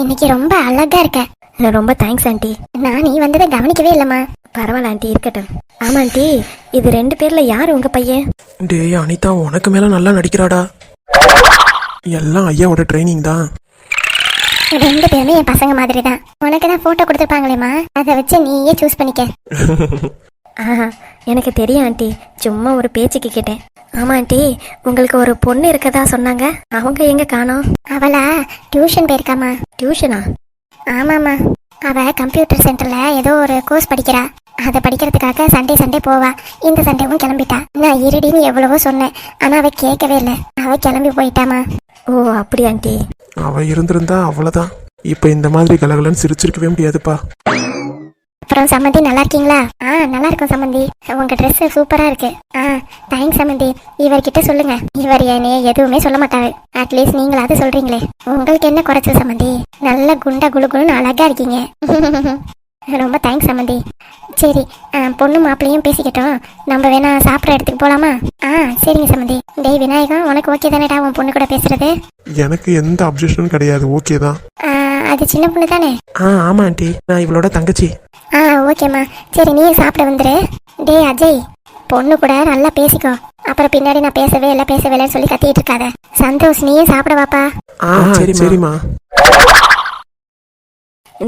இன்னைக்கு ரொம்ப அழகா இருக்க. ரொம்ப தேங்க்ஸ் ஆண்டி. நான் நீ வந்ததை கவனிக்கவே இல்லம்மா. பரவாயில்ல ஆண்டி, இருக்கட்டும். ஆமா ஆண்டி, இது 2 பேர்ல யார் உங்க பையன்? டேய் அனிதா, உனக்கு மேல நல்லா நடிக்கிறாடா. எல்லாம் ஐயாவோட ட்ரைனிங் தான். 2 பேருமே என் பசங்க மாதிரி தான். உனக்கு தான் போட்டோ கொடுத்துருப்பாங்களேம்மா, அதை வச்சு நீயே சூஸ் பண்ணிக்க. ஆஹா, எனக்கு தெரியும் ஆண்டி, சும்மா ஒரு பேச்சுக்கு கேட்டேன். ஆமா ஆண்டி, உங்களுக்கு ஒரு பொண்ணு இருக்கதா சொன்னாங்க, அவங்க எங்க காணோம்? அவளா டியூஷன் போயிருக்காமா. டியூஷனா? ஆமாம்மா, அவ கம்ப்யூட்டர் சென்டர்ல ஏதோ ஒரு கோர்ஸ் படிக்கிறா. அதை படிக்கிறதுக்காக சண்டே போவா. இந்த சண்டேவும் கிளம்பிட்டா. நான் இருடின்னு எவ்வளவோ சொன்னேன், ஆனா அவ கேட்கவே இல்லை. அவ கிளம்பி போயிட்டாமா. ஓ அப்படி ஆண்டி. அவ இருந்திருந்தா அவ்வளவுதான். இப்ப இந்த மாதிரி கலகலன்னு சிரிச்சிருக்கவே முடியாதுப்பா. அப்புறம் சம்மந்தி நல்லா இருக்கீங்களா? நல்லா இருக்கும் சம்மந்தி. உங்க ட்ரெஸ் சூப்பரா இருக்கு. தேங்க்ஸ் சம்மந்தி. இவர்கிட்ட சொல்லுங்க, இவர் என்னைய எதுவுமே சொல்ல மாட்டாரு. அட்லீஸ்ட் நீங்களாவது சொல்றீங்களே. உங்களுக்கு என்ன குறைச்சல் சம்மந்தி? நல்ல குண்டா குழுன்னு அழகா இருக்கீங்க. ரொம்ப தேங்க்ஸ் சம்மந்தி. சரி, பொண்ணு மாப்பிள்ளையும் பேசிக்கிட்டோம். நம்ம வேணா சாப்பிட்ற இடத்துக்கு போலாமா? சரிங்க சம்மந்தி. டேய் விநாயகம், உனக்கு ஓகே தானேடா உன் பொண்ணு கூட பேசுறது? எனக்கு எந்த அப்ஜெக்ஷனும் கிடையாது, ஓகே தான். அது சின்ன பொண்ணு தானே? ஆமா ஆண்டி, நான் இவளோட தங்கச்சி. ஓகேம்மா. சரி, நீ சாப்பிட வந்துரு. டேய் அஜய், பொண்ணு கூட நல்லா பேசிக்கோ. அப்புறம் பின்னாடி நான் பேசவே இல்லைன்னு சொல்லி கத்திட்டு இருக்காத. சந்தோஷ், நீயே சாப்பிட வாப்பா. சரிம்மா.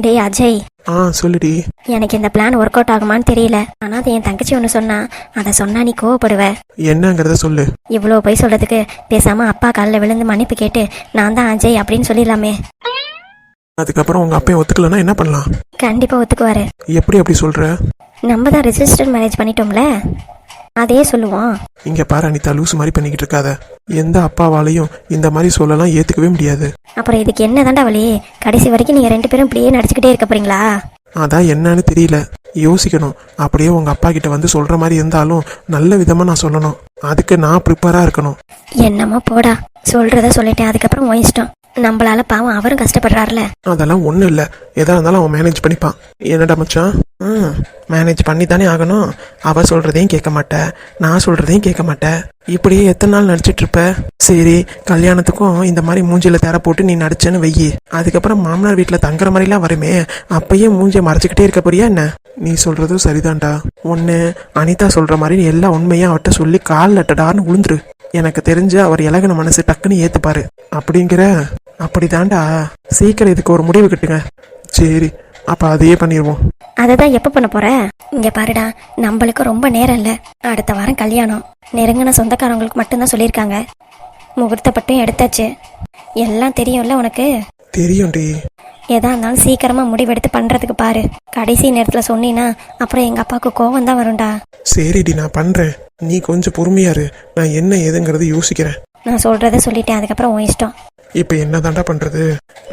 டேய் அஜய், சொல்லுடி. எனக்கு இந்த பிளான் ஒர்க் அவுட் ஆகுமான்னு தெரியல. ஆனா அது என் தங்கச்சி ஒன்று சொன்னா, அதை சொன்னா நீ கோவப்படுவ. என்னங்கறத சொல்லு. இவ்வளோ போய் சொல்றதுக்கு பேசாம அப்பா காலில் விழுந்து மன்னிப்பு கேட்டு நான் தான் அஜய் அப்படின்னு சொல்லிடலாமே. அதுக்கப்புறம் உங்க அப்பா ஒத்துக்கலன்னா என்ன பண்ணலாம்? கண்டிப்பா ஒத்துக்குவாரு. எப்படி அப்படி சொல்ற? நம்ம தான் ரெஜிஸ்டர் மேரேஜ் பண்ணிட்டோம்ல, அதே சொல்லுவோம். இங்க பாரு அனிதா, லூசு மாதிரி பண்ணிக்கிட்டு இருக்காத. எந்த அப்பாவாலையும் இந்த மாதிரி சொல்லலாம் ஏத்துக்கவே முடியாது. அப்புறம் இதுக்கு என்ன தாண்டா வழி? கடைசி வரைக்கும் நீங்க 2 பேரும் இப்படியே நடிச்சுக்கிட்டே இருக்க போறீங்களா? அதான் என்னன்னு தெரியல, யோசிக்கணும். அப்படியே உங்க அப்பா கிட்ட வந்து சொல்ற மாதிரி இருந்தாலும் நல்ல விதமா நான் சொல்லணும். அதுக்கு நான் ப்ரிப்பேரா இருக்கணும். என்னமோ போடா, சொல்றத சொல்லிட்டேன். அதுக்கப்புறம் உன் இஷ்டம். நம்மளால பாவம் அவரும் கஷ்டப்படுறாருல. அதெல்லாம் ஒண்ணும் இல்ல, எதா இருந்தாலும் அவன் மேனேஜ் பண்ணிப்பான். என்னடா மச்சான், மேனேஜ் பண்ணி தானே ஆகணும். அவ சொல்றதையும் கேட்க மாட்டேன், நான் சொல்றதையும் கேட்க மாட்டேன். இப்படியே எத்தனை நாள் நடிச்சிட்டு இருப்ப? சரி, கல்யாணத்துக்கும் இந்த மாதிரி மூஞ்சில தேர போட்டு நீ நடிச்சேன்னு வெயி. அதுக்கப்புறம் மாமனார் வீட்டுல தங்குற மாதிரிலாம் வருமே, அப்பயே மூஞ்சிய மறைச்சிக்கிட்டே இருக்க போறியா என்ன? நீ சொல்றதும் சரிதான்டா. ஒண்ணு அனிதா சொல்ற மாதிரி எல்லா உண்மையும் அவர்கிட்ட சொல்லி கால் லட்டடான்னு விழுந்துரு. எனக்கு தெரிஞ்சு அவர் இலகின மனசு டக்குன்னு ஏத்துப்பாரு. அப்படிங்கிற அப்படிதான்டா. சீக்கிரம் இதுக்கு ஒரு முடிவு கட்டுங்க. சரி, அப்ப அதையே பண்ணிடுவோம். அததான் எப்ப பண்ண போற? இங்க பாருடா, நம்மளுக்கு ரொம்ப நேரம் இல்ல. அடுத்த வாரம் கல்யாணம். நெருங்கின சொந்தக்காரங்களுக்கு மட்டும்தான் சொல்லியிருக்காங்க. முகூர்த்தப்பட்டும் எடுத்தாச்சு. எல்லாம் தெரியும்ல உனக்கு? தெரியும்டி. எதா இருந்தாலும் சீக்கிரமா முடிவெடுத்து பண்றதுக்கு பாரு. கடைசி நேரத்துல சொன்னீன்னா அப்புறம் எங்க அப்பாவுக்கு கோவம் தான் வரும்டா. சரிடி, நான் பண்றேன். நீ கொஞ்சம் பொறுமையாரு, நான் என்ன ஏதுங்கிறது யோசிக்கிறேன். நான் சொல்றத சொல்லிட்டேன், அதுக்கப்புறம் உன் இஷ்டம். இப்ப என்னதான்டா பண்றது?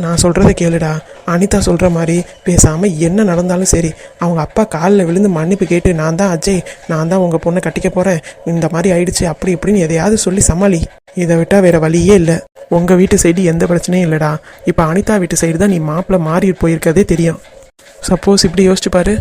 நான் சொல்றதை கேளுடா. அனிதா சொல்ற மாதிரி பேசாம என்ன நடந்தாலும் சரி, அவங்க அப்பா காலில் விழுந்து மன்னிப்பு கேட்டு நான் தான் அஜய், நான் தான் உங்க பொண்ணை கட்டிக்க போறேன், இந்த மாதிரி ஆயிடுச்சு அப்படி இப்படின்னு எதையாவது சொல்லி சமாளி. இதை விட்டா வேற வழியே இல்லை. உங்க வீட்டு சைடு எந்த பிரச்சனையும் இல்லடா. இப்ப அனிதா வீட்டு சைடு தான் நீ மாப்பிள்ள மாறி போயிருக்கதே தெரியும். சப்போஸ் இப்படி யோசிச்சு பாரு,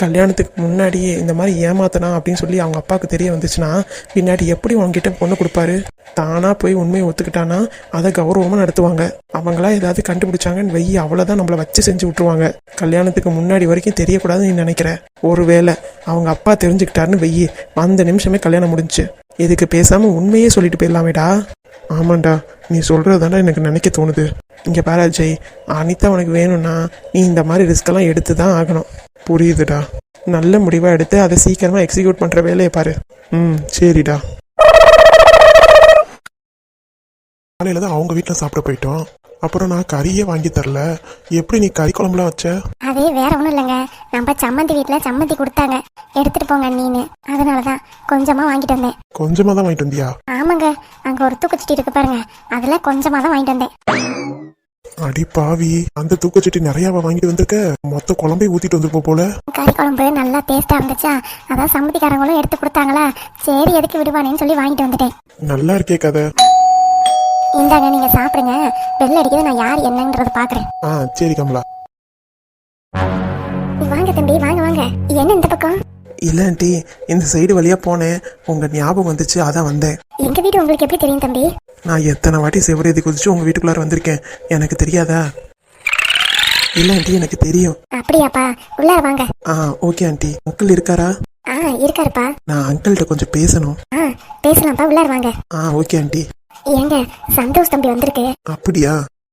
கல்யாணத்துக்கு முன்னாடியே இந்த மாதிரி ஏமாத்தனா அப்படின்னு சொல்லி அவங்க அப்பாவுக்கு தெரிய வந்துச்சுன்னா பின்னாடி எப்படி உங்ககிட்ட பொண்ணு கொடுப்பாரு? தானா போய் உண்மையை ஒத்துக்கிட்டானா அதை கௌரவமா நடத்துவாங்க. அவங்களா ஏதாவது கண்டுபிடிச்சாங்கன்னு வெயி, அவ்வளவுதான் நம்மளை வச்சு செஞ்சு விட்டுருவாங்க. கல்யாணத்துக்கு முன்னாடி வரைக்கும் தெரியக்கூடாதுன்னு நீ நினைக்கிற. ஒருவேளை அவங்க அப்பா தெரிஞ்சுக்கிட்டாருன்னு வெயி, அந்த நிமிஷமே கல்யாணம் முடிஞ்சு. இதுக்கு பேசாம உண்மையே சொல்லிட்டு போயிடலாமேடா. ஆமாண்டா, நீ சொல்றதாண்டா எனக்கு நினைக்க தோணுது. இங்க பாரு அஜய், அனிதா உனக்கு வேணும்னா நீ இந்த மாதிரி ரிஸ்க் எல்லாம் எடுத்து தான் ஆகணும். புரியுதுடா. நல்ல முடிவா எடுத்து அதை சீக்கிரமா எக்ஸிக்யூட் பண்ற வேலையை பாரு. சரிடா. காலையில தான் அவங்க வீட்டுல சாப்பிட போயிட்டோம். அப்புறம் நான் கறியே வாங்கி தரல. எப்படி நீ கறி குழம்புலாம் வச்ச? அது வேற ஒண்ணும் இல்லைங்க, நம்ம சம்மந்தி வீட்டுல சம்மந்தி கொடுத்தாங்க, எடுத்துட்டு போங்க நீனு. அதனாலதான் கொஞ்சமா வாங்கிட்டு வந்தேன். கொஞ்சமா தான் வாங்கிட்டு வந்தியா? ஆமாங்க, அங்க ஒரு தூக்குச்சட்டி இருக்கு பாருங்க, அதுல கொஞ்சமா தான் வாங்கிட்டு வந்தேன். அடி பாவி, அந்த தூக்கச்சட்டி நிறையாவா வாங்கிட்டு வந்திருக்க? மொத்த குழம்பே ஊத்திட்டு வந்திருப்போம் போல. கறி குழம்பு நல்லா டேஸ்டா இருந்துச்சா, அதான் சம்மதிக்காரங்களும் எடுத்து கொடுத்தாங்களா, சரி எதுக்கு விடுவானேன்னு சொல்லி வாங்கிட்டு வந்துட்டேன். நல்லா இருக்கே கதை. இந்தாங்க, நீங்க சாப்பிடுங்க. பெல் அடிக்கிறது, நான் யார் என்னன்றத பாக்குறேன். சரி கமலா. வாங்க தம்பி, வாங்க வாங்க. என்ன இந்த பக்கம்? இல்லை ஆண்டி, இந்த சைடு வழியாக போனேன், உங்கள் ஞாபகம் வந்துச்சு, அதான் வந்தேன். எங்க வீடு உங்களுக்கு எப்படி தெரியும் தம்பி? நான் எத்தனை வாட்டி செவரேதி குதிச்சு உங்கள் வீட்டுக்குள்ளார வந்திருக்கேன், எனக்கு தெரியாதா? இல்லை ஆண்டி, எனக்கு தெரியும். அப்படியாப்பா, உள்ளார வாங்க. Okay aunty. அங்கிள் இருக்காரா? இருக்காருப்பா. நான் அங்கிள்கிட்ட கொஞ்சம் பேசணும். பேசலாம்ப்பா, உள்ளார வாங்க. Okay aunty. ஏங்க, சந்தோஷ் தம்பி வந்திருக்கு. அப்படியா?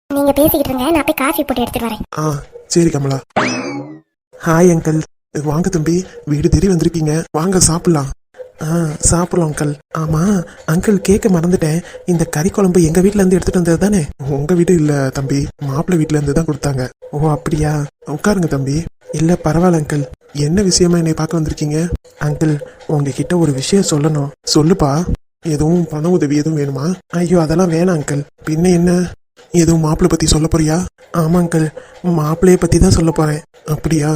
நீங்க பேசிக்கிட்டு இருங்க, நான் போய் காஃபி போட்டு எடுத்துட்டு வரேன். சரி கமலா. Hi uncle. வாங்க தம்பி, வீடு தேடி வந்திருக்கீங்க, வாங்க சாப்பிடலாம். சாப்பிடலாம் அங்கிள். ஆமா அங்கிள், கேட்க மறந்துட்டேன், இந்த கறி குழம்பு எங்க வீட்ல இருந்து எடுத்துட்டு வந்தது தானே? உங்க வீடு இல்ல தம்பி, மாப்பிள்ளை வீட்ல இருந்து தான் கொடுத்தாங்க. ஓ அப்படியா, உட்காருங்க தம்பி. இல்ல பரவாயில்ல அங்கிள். என்ன விஷயமா என்னை பார்க்க வந்திருக்கீங்க? அங்கிள், உங்ககிட்ட ஒரு விஷயம் சொல்லணும். சொல்லுப்பா. எதுவும் பண உதவி எதுவும் வேணுமா? ஐயோ அதெல்லாம் வேணாம் அங்கிள். பின்ன என்ன, எதுவும் மாப்பிள்ளை பத்தி சொல்ல போறியா? ஆமா அங்கிள், மாப்பிள்ளைய பத்தி தான் சொல்ல போறேன். அப்படியா,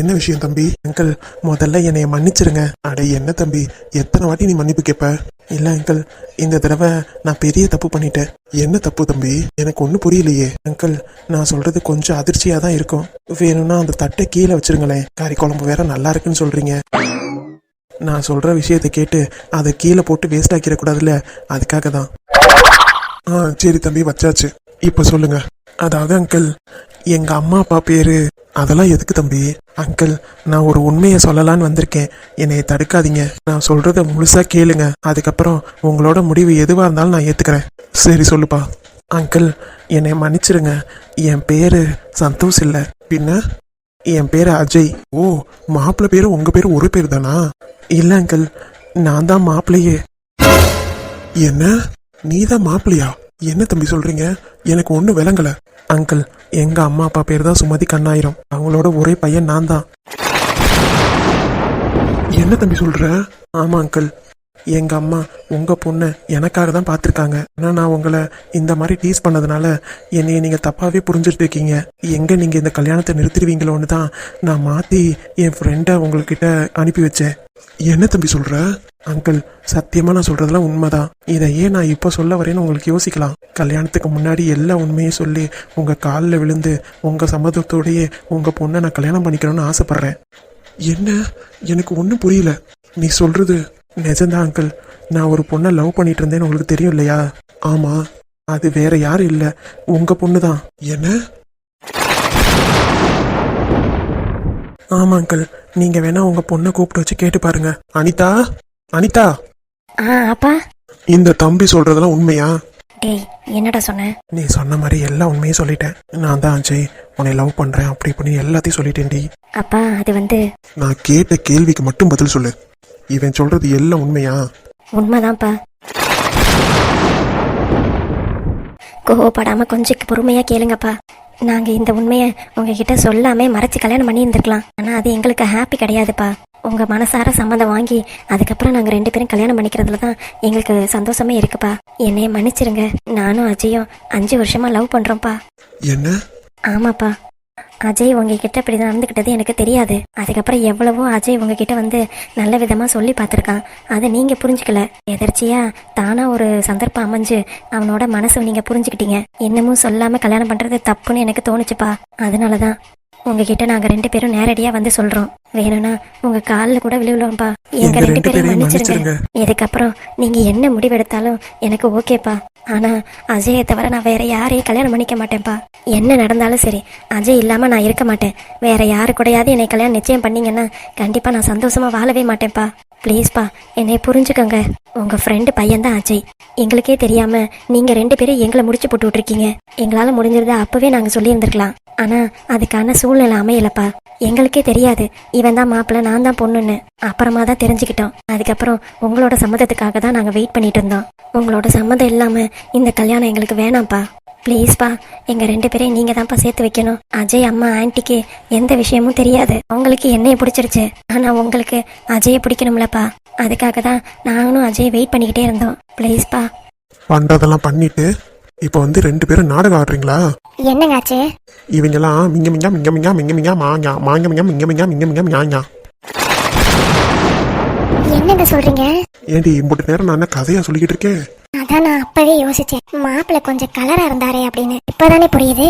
என்ன விஷயம் தம்பி? அங்கிள், முதல்ல என்னைய மன்னிச்சிருங்க. அட என்ன தம்பி, எத்தனை வாட்டி நீ மன்னிப்பு கேட்ப? இல்ல அங்கிள், இந்த தடவை நான் பெரிய தப்பு பண்ணிட்டேன். என்ன தப்பு தம்பி? எனக்கு ஒன்றும் புரியலையே. அங்கிள், நான் சொல்றது கொஞ்சம் அதிர்ச்சியா தான் இருக்கும். வேணும்னா அந்த தட்டை கீழே வச்சிருங்களேன். கறி குழம்பு வேற நல்லா இருக்குன்னு சொல்றீங்க. நான் சொல்ற விஷயத்தை கேட்டு அதை கீழே போட்டு வேஸ்ட் ஆக்கிட கூடாதுல்ல, அதுக்காக தான். சரி தம்பி, வச்சாச்சு. இப்ப சொல்லுங்க. அதாவது அங்கிள், எங்க அம்மா அப்பா பேரு அதெல்லாம் எதுக்கு தம்பி? அங்கிள், நான் ஒரு உண்மையை சொல்லலான்னு வந்திருக்கேன், என்னைய தடுக்காதீங்க. நான் சொல்றத முழுசா கேளுங்க, அதுக்கப்புறம் உங்களோட முடிவு எதுவா இருந்தாலும் நான் ஏத்துக்கிறேன். சரி சொல்லுப்பா. அங்கிள், என்னை மன்னிச்சிருங்க. என் பேரு சந்தோஷ் இல்ல, பின்ன என் பேரு அஜய். ஓ, மாப்பிள்ளை பேரு உங்க பேரு ஒரு பேர் தானா? இல்ல அங்கிள், நான் தான் மாப்பிள்ளையே. என்ன, நீதான் மாப்பிள்ளையா? என்ன தம்பி சொல்றீங்க? எனக்கு ஒண்ணு விளங்கல. அங்கிள், எங்க அம்மா அப்பா பேர் தான் சுமதி கண்ணாயிரம், அவங்களோட ஒரே பையன் நான் தான். என்ன தம்பி சொல்ற? ஆமா அங்கிள், எங்க அம்மா உங்க பொண்ணை எனக்காக தான் பார்த்துருக்காங்க. ஆனால் நான் உங்களை இந்த மாதிரி டீஸ் பண்ணதுனால என்னைய நீங்க தப்பாவே புரிஞ்சுட்டு இருக்கீங்க. எங்க நீங்க இந்த கல்யாணத்தை நிறுத்திடுவீங்களோன்னு தான் நான் மாத்தி என் ஃப்ரெண்டை உங்ககிட்ட அனுப்பி வச்சேன். என்ன தம்பி சொல்ற? அங்கிள், சத்தியமா நான் சொல்றதெல்லாம் உண்மைதான். இதை ஏன் நான் இப்போ சொல்ல வரேன்னு உங்களுக்கு யோசிக்கலாம். கல்யாணத்துக்கு முன்னாடி எல்லா உண்மையும் சொல்லி உங்க காலில் விழுந்து உங்க சம்மதத்தோடையே உங்க பொண்ணை நான் கல்யாணம் பண்ணிக்கணும்னு ஆசைப்படுறேன். என்ன, எனக்கு ஒன்றும் புரியல. நீ சொல்றது நிஜம்தான் அங்கிள். நான் ஒரு பொண்ணை லவ் பண்ணிட்டு இருந்தேன்னு உங்களுக்கு தெரியும் இல்லையா? ஆமா, அது வேற யாரும் இல்லை, உங்க பொண்ணு தான். என்ன? ஆமா அங்கிள், நீங்க வேணா உங்க பொண்ணை கூப்பிட்டு வச்சு கேட்டு பாருங்க. அனிதா, அனிதா. அப்பா, இந்த தம்பி சொல்றதெல்லாம் உண்மையா? டேய், என்னடா சொன்ன? நீ சொன்ன மாதிரி எல்லா உண்மையும் சொல்லிட்டேன். நான் தான் அஜய், உன்னை லவ் பண்றேன் அப்படி இப்படி எல்லாத்தையும் சொல்லிட்டேன்டி. அப்பா, அது வந்து நான் கேட்ட கேள்விக்கு மட்டும் பதில் சொல்லு. இவன் சொல்றது எல்லாம் உண்மையா? உண்மைதான்ப்பா. கோவப்படாம கொஞ்சம் பொறுமையா கேளுங்கப்பா. நாங்க இந்த உண்மையை உங்ககிட்ட சொல்லாம மறைச்சு கல்யாணம் பண்ணி இருந்திருக்கலாம். ஆனா அது எங்களுக்கு ஹாப்பி கிடையாதுப்பா. உங்க மனசார சம்மந்தம் வாங்கி அதுக்கப்புறம் நாங்க 2 பேரும் கல்யாணம் பண்ணிக்கிறதுல தான் எங்களுக்கு சந்தோஷமே இருக்குப்பா. என்னைய மன்னிச்சிருங்க. நானும் அஜயும் 5 வருஷமா லவ் பண்றோம்ப்பா. என்ன? ஆமாப்பா, அஜய் உங்ககிட்ட இப்படி நடந்துக்கிட்டது எனக்கு தெரியாது. அதுக்கப்புறம் எவ்வளவோ அஜய் உங்ககிட்ட வந்து நல்ல விதமா சொல்லி பார்த்துருக்கான். அதை நீங்க புரிஞ்சுக்கல. எதர்ச்சியா தானா ஒரு சந்தர்ப்பம் அமைஞ்சு அவனோட மனசை நீங்க புரிஞ்சுக்கிட்டீங்க. இன்னமும் சொல்லாம கல்யாணம் பண்றது தப்புன்னு எனக்கு தோணுச்சுப்பா. அதனாலதான் உங்ககிட்ட நாங்க 2 பேரும் நேரடியா வந்து சொல்றோம். வேணும்னா உங்க காலில் கூட விழுவலாம்ப்பா. எங்க 2 பேரையும் மன்னிச்சிருங்க. இதுக்கப்புறம் நீங்க என்ன முடிவெடுத்தாலும் எனக்கு ஓகேப்பா. ஆனா அஜயை தவிர நான் வேற யாரையும் கல்யாணம் பண்ணிக்க மாட்டேன்ப்பா. என்ன நடந்தாலும் சரி, அஜய் இல்லாம நான் இருக்க மாட்டேன். வேற யாரு கூடயாவது என்னை கல்யாணம் நிச்சயம் பண்ணீங்கன்னா கண்டிப்பா நான் சந்தோஷமா வாழவே மாட்டேன்ப்பா. ப்ளீஸ்ப்பா, என்னை புரிஞ்சுக்கோங்க. உங்க ஃப்ரெண்டு பையன் தான் அஜய். எங்களுக்கே தெரியாம நீங்க 2 பேரும் எங்களை முடிச்சு போட்டு விட்டுருக்கீங்க. எங்களால முடிஞ்சிருந்தா அப்பவே நாங்க சொல்லியிருந்திருக்கலாம். ஆனா அதுக்கான சூழ்நிலை அமையலப்பா. எங்களுக்கே தெரியாது இவன் தான் மாப்பிள்ள, நான் தான் பொண்ணுன்னு. அப்புறமா தான் தெரிஞ்சுக்கிட்டோம். அதுக்கப்புறம் உங்களோட சம்மதத்துக்காக தான் நாங்க வெயிட் பண்ணிட்டு இருந்தோம். உங்களோட சம்மதம் இல்லாம இந்த கல்யாணம் எங்களுக்கு வேணாம்ப்பா. ப்ளீஸ்ப்பா, எங்க 2 பேரையும் நீங்க தான்ப்பா சேர்த்து வைக்கணும். அஜய் அம்மா ஆன்ட்டிக்கு எந்த விஷயமும் தெரியாது. அவங்களுக்கு என்னைய பிடிச்சிருச்சு. ஆனா உங்களுக்கு அஜயை பிடிக்கணும்லப்பா. அதுக்காக தான் நானும் அஜய் வெயிட் பண்ணிக்கிட்டே இருந்தோம். ப்ளீஸ்ப்பா. பண்றதெல்லாம் பண்ணிட்டு இப்போ வந்து 2 பேரும் நாடகம் ஆடுறீங்களா? என்னங்க ஆச்சு? இவங்கெல்லாம் மிங்க மிங்க மிங்க மிங்க மிங்க மிங்க மாங்க மாங்க மிங்க மிங்க மிங்க மிங்க மிங்க மிங்க. என்னங்க சொல்றீங்க? ஏண்டி இம்புட்டு நேரம் நான் என்ன கதையா சொல்லிக்கிட்டு இருக்கேன்? அதான் நான் அப்பவே யோசிச்சேன், மாப்பிள்ள கொஞ்சம் கலரா இருந்தாரே அப்படின்னு. இப்பதானே புரியுது.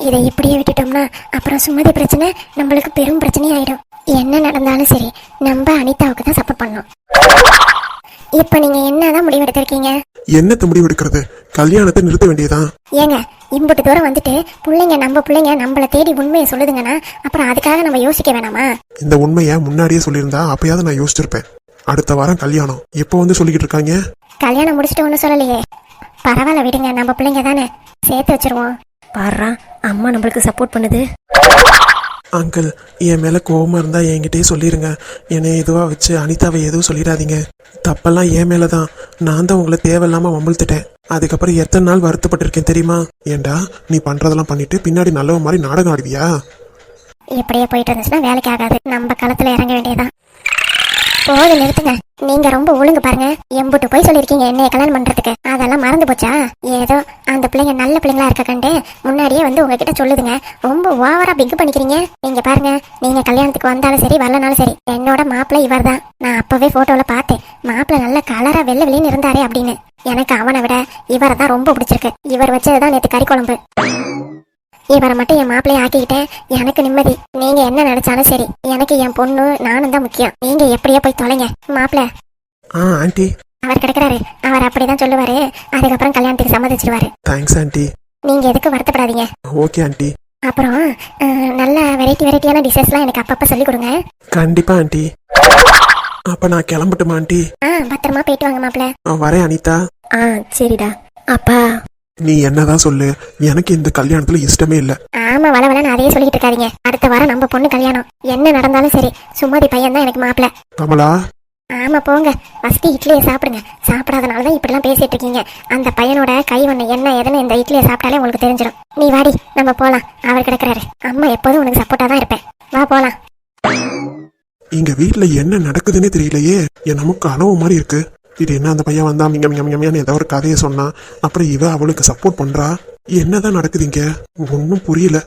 இதை இப்படியே விட்டுட்டோம்னா அப்புறம் சுமதி பிரச்சனை நம்மளுக்கு பெரும் பிரச்சனை ஆயிடும். என்ன நடந்தாலும் சரி நம்ம அனிதாவுக்கு தான் சப்போர்ட் பண்ணணும். இப்ப நீங்க என்னதான் முடிவெடுத்திருக்கீங்க? என்னத்த முடிவெடுக்கிறது? கல்யாணத்தை நிறுத்த வேண்டியதான். ஏங்க இம்புட்டு தூரம் வந்துட்டு நம்ம பிள்ளைங்க நம்மள தேடி உண்மையை சொல்லுதுங்கன்னா அப்புறம் அதுக்காக நம்ம யோசிக்க வேணாமா? இந்த உண்மையை முன்னாடியே சொல்லியிருந்தா அப்பயாவது நான் யோசிச்சிருப்பேன். அடுத்த வாரம் கல்யாணம், எப்போ வந்து சொல்லிக்கிட்டு இருக்காங்க? கல்யாணம் முடிச்சுட்டு ஒன்றும் சொல்லலையே. பரவாயில்ல விடுங்க, நம்ம பிள்ளைங்க தானே, சேர்த்து வச்சிருவோம். பாடுறா, அம்மா நம்மளுக்கு சப்போர்ட் பண்ணுது. அங்கிள், என் மேல கோவமா இருந்தா என்கிட்டயே சொல்லிருங்க. என்னை எதுவா வச்சு அனிதாவை எதுவும் சொல்லிடாதீங்க. தப்பெல்லாம் என் மேலதான். நான் தான் உங்களை தேவையில்லாம வம்பிழுத்துட்டேன். அதுக்கப்புறம் எத்தனை நாள் வருத்தப்பட்டிருக்கேன் தெரியுமா? ஏண்டா நீ பண்றதெல்லாம் பண்ணிட்டு பின்னாடி நல்லவ மாதிரி நாடகம் ஆடுவியா? இப்படியே போயிட்டு இருந்துச்சுன்னா வேலைக்கு ஆகாது. நம்ம களத்துல இறங்க வேண்டியதான். போது நிறுத்துங்க. நீங்க ரொம்ப ஒழுங்கு பாருங்க. எம்புட்டு போய் சொல்லிருக்கீங்க என்னைய கல்யாணம் பண்றதுக்கு. அதெல்லாம் மறந்து போச்சா? ஏதோ அந்த பிள்ளைங்க நல்ல பிள்ளைங்களா இருக்க கண்டு முன்னாடியே வந்து உங்ககிட்ட சொல்லுதுங்க. ரொம்ப ஓவரா பிக் பண்ணிக்கிறீங்க. நீங்க பாருங்க, நீங்க கல்யாணத்துக்கு வந்தாலும் சரி வரலனாலும் சரி, என்னோட மாப்பிள்ளை இவர் தான். நான் அப்பவே போட்டோல பார்த்தேன். மாப்பிள்ளை நல்ல கலரா வெள்ளை வெளின்னு இருந்தாரே அப்படின்னு. எனக்கு அவனை விட இவரை தான் ரொம்ப பிடிச்சிருக்கு. இவர் வச்சதுதான் நேற்று கறி குழம்பு. இவரை மட்டும் என் மாப்பிள்ளைய ஆக்கிக்கிட்டேன், எனக்கு நிம்மதி. நீங்க என்ன நினைச்சாலும் சரி, எனக்கு என் பொண்ணு நானும் தான் முக்கியம். நீங்க எப்படியோ போய் தொலைங்க. மாப்பிள்ள ஆண்டி அவர் கிடைக்கிறாரு, அவர் அப்படிதான் சொல்லுவாரு. அதுக்கப்புறம் கல்யாணத்துக்கு சம்மதிச்சிருவாரு. Thanks aunty. நீங்க எதுக்கு வருத்தப்படாதீங்க. Okay aunty. அப்புறம் நல்ல வெரைட்டியான டிஷஸ்லாம் எனக்கு அப்பப்ப சொல்லி கொடுங்க. கண்டிப்பா ஆண்டி. அப்ப நான் கிளம்பட்டுமா ஆண்டி? பத்திரமா போயிட்டு வாங்க மாப்பிள்ள. வரேன் அனிதா. சரிடா. அப்பா நீ என்னதான் சொல்லு, எனக்கு இந்த கல்யாணத்துல இஷ்டமே இல்ல. ஆமா, வளவலன்னு அதையே சொல்லிட்டு இருக்காதீங்க. அடுத்த வாரம் நம்ம பொண்ணு கல்யாணம். என்ன நடந்தாலும் சரி, சுமதி பையன் தான் எனக்கு மாப்பிள்ள. கமலா. ஆமா போங்க, ஃபர்ஸ்ட் இட்லியை சாப்பிடுங்க. சாப்பிடாதனாலதான் இப்படிலாம் பேசிட்டு இருக்கீங்க. அந்த பையனோட கை ஒண்ணு என்ன எதுன்னு இந்த இட்லியை சாப்பிட்டாலே உங்களுக்கு தெரிஞ்சிடும். நீ வாடி, நம்ம போலாம். அவர் கிடக்குறாரு. அம்மா எப்போதும் உனக்கு சப்போர்ட்டா தான் இருப்பேன். வா போலாம். இங்க வீட்டுல என்ன நடக்குதுன்னே தெரியலையே. என் நமக்கு கனவு மாதிரி இருக்கு. இது என்ன, அந்த பையன் வந்தா மிங்கன்னு ஏதோ ஒரு கதையை சொன்னா, அப்புறம் இவ அவளுக்கு சப்போர்ட் பண்றா. என்னதான் நடக்குது இங்க? ஒன்னும் புரியல.